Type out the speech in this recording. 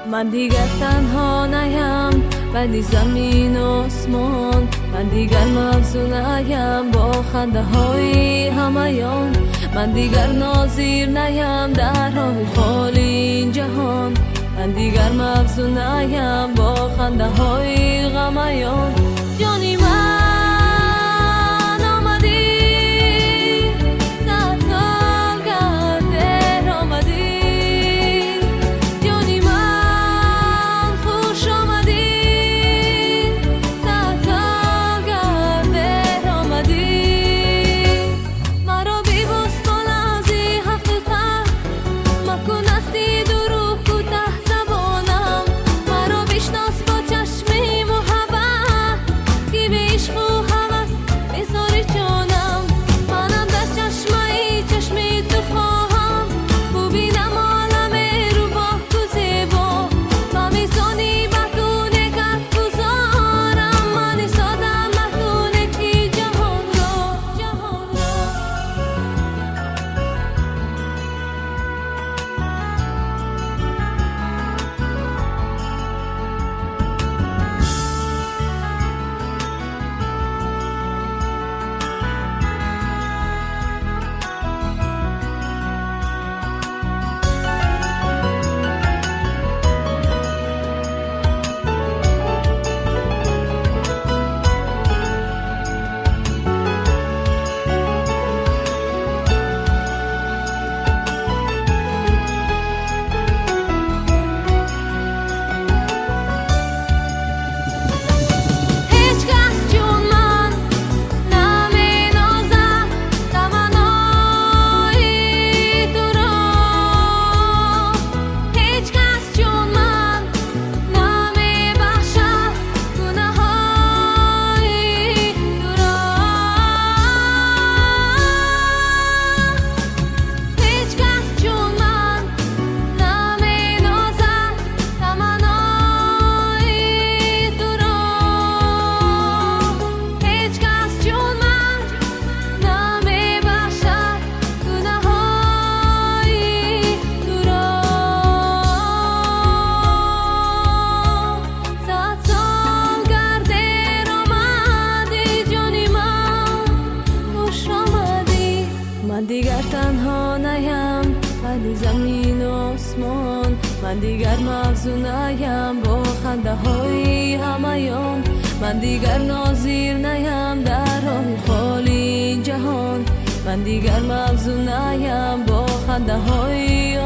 من دیگر تنها نیم بین زمین و آسمان، من دیگر مفزون نیم با خنده های همایان، من دیگر ناظر نیم در راه خالی این جهان، من دیگر مفزون نیم با خنده های غمیان. جانی من آمدی، صد سال گرده آمدی، جانی من خوش آمدی، صد سال گرده آمدی. مرا بیبوس کن از این حقیقت، مکن استی دروغ کوته زبانم، مرا بشناس با چشمی محبت که به عشق و هوس بذاری جانم. منم در چشمه چشمی تو خواهم ببینم عالم رو با تو زیبا و میزانی بتونه کت گذارم، من سادم بتونه کی جهان را من دیگر تنها نیم بین زمین و آسمان، من دیگر مفزون نیم با خنده های همایان، من دیگر ناظر نیم در راه خالی این جهان، من دیگر مفزون نیم با خنده های